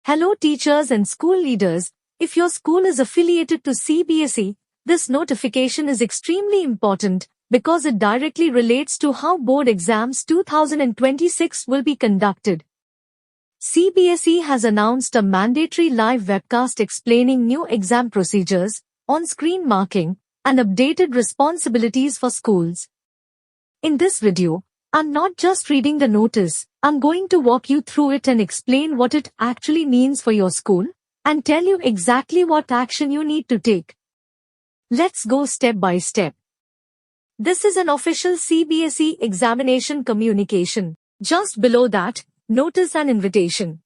Hello teachers and school leaders. If your school is affiliated to CBSE, this notification is extremely important because it directly relates to how board exams 2026 will be conducted. CBSE has announced a mandatory live webcast explaining new exam procedures, on-screen marking, and updated responsibilities for schools. In this video, I'm not just reading the notice, I'm going to walk you through it and explain what it actually means for your school, and tell you exactly what action you need to take. Let's go step by step. This is an official CBSE examination communication. Just below that, notice and invitation.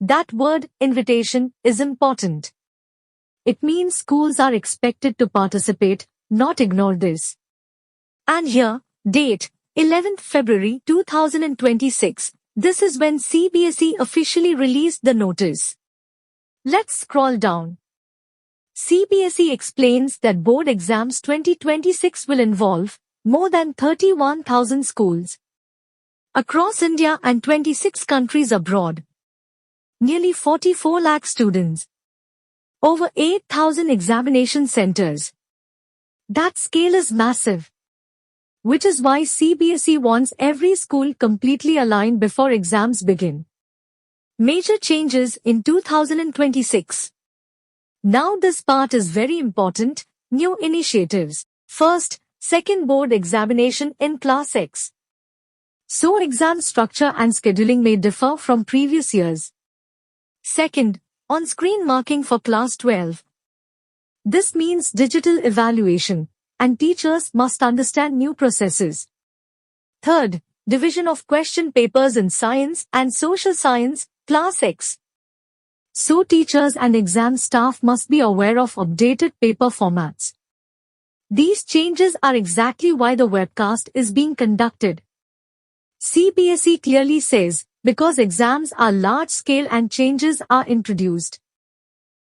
That word, invitation, is important. It means schools are expected to participate, not ignore this. And here, date, 11th February 2026. This is when CBSE officially released the notice. Let's scroll down. CBSE explains that board exams 2026 will involve more than 31,000 schools across India and 26 countries abroad. Nearly 44 lakh students. Over 8,000 examination centers. That scale is massive. Which is why CBSE wants every school completely aligned before exams begin. Major changes in 2026. Now this part is very important. New initiatives. First, second board examination in Class X. So exam structure and scheduling may differ from previous years. Second, on-screen marking for Class 12. This means digital evaluation, and teachers must understand new processes. Third, division of question papers in science and social science, Class X. So teachers and exam staff must be aware of updated paper formats. These changes are exactly why the webcast is being conducted. CBSE clearly says, because exams are large-scale and changes are introduced.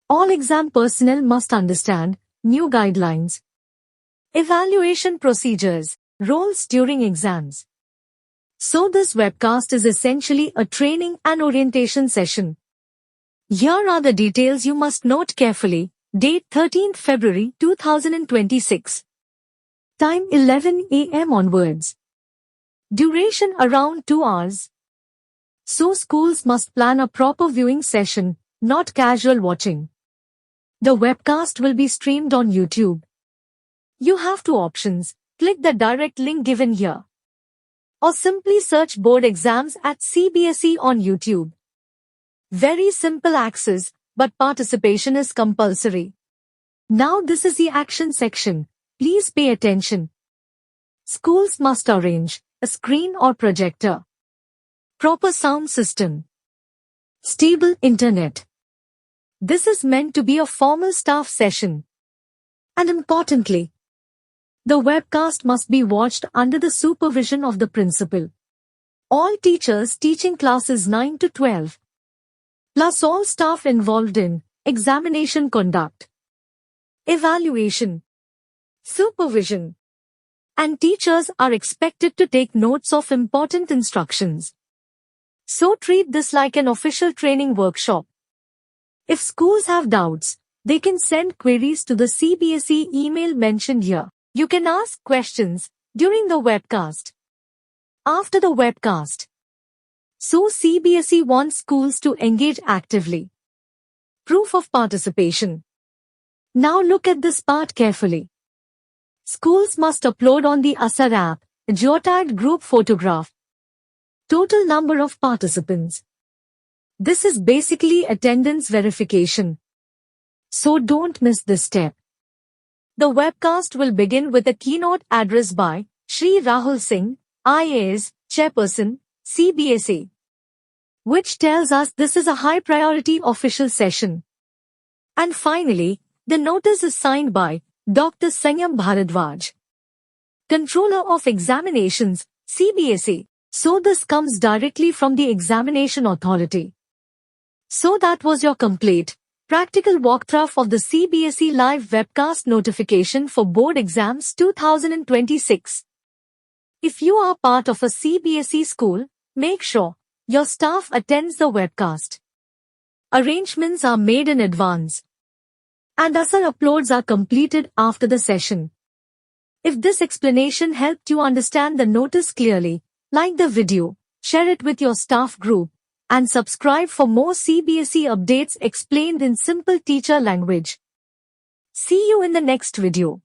All exam personnel must understand new guidelines. Evaluation procedures, roles during exams. So this webcast is essentially a training and orientation session. Here are the details you must note carefully. Date 13th February 2026. Time 11 a.m. onwards. Duration around 2 hours. So schools must plan a proper viewing session, not casual watching. The webcast will be streamed on YouTube. You have two options. Click the direct link given here. Or simply search board exams at CBSE on YouTube. Very simple access, but participation is compulsory. Now this is the action section. Please pay attention. Schools must arrange a screen or projector. Proper sound system. Stable internet. This is meant to be a formal staff session. And importantly, the webcast must be watched under the supervision of the principal. All teachers teaching classes 9 to 12. Plus all staff involved in examination conduct, evaluation, supervision. And teachers are expected to take notes of important instructions. So treat this like an official training workshop. If schools have doubts, they can send queries to the CBSE email mentioned here. You can ask questions during the webcast. After the webcast. So CBSE wants schools to engage actively. Proof of participation. Now look at this part carefully. Schools must upload on the ASAR app a geotagged group photograph. Total number of participants. This is basically attendance verification. So don't miss this step. The webcast will begin with a keynote address by Shri Rahul Singh, IAS, Chairperson, CBSE. Which tells us this is a high-priority official session. And finally, the notice is signed by Dr. Sanyam Bharadwaj, Controller of Examinations, CBSE. So this comes directly from the examination authority. So that was your complete practical walkthrough of the CBSE live webcast notification for board exams 2026. If you are part of a CBSE school, make sure your staff attends the webcast. Arrangements are made in advance, and other uploads are completed after the session. If this explanation helped you understand the notice clearly, like the video, share it with your staff group, and subscribe for more CBSE updates explained in simple teacher language. See you in the next video.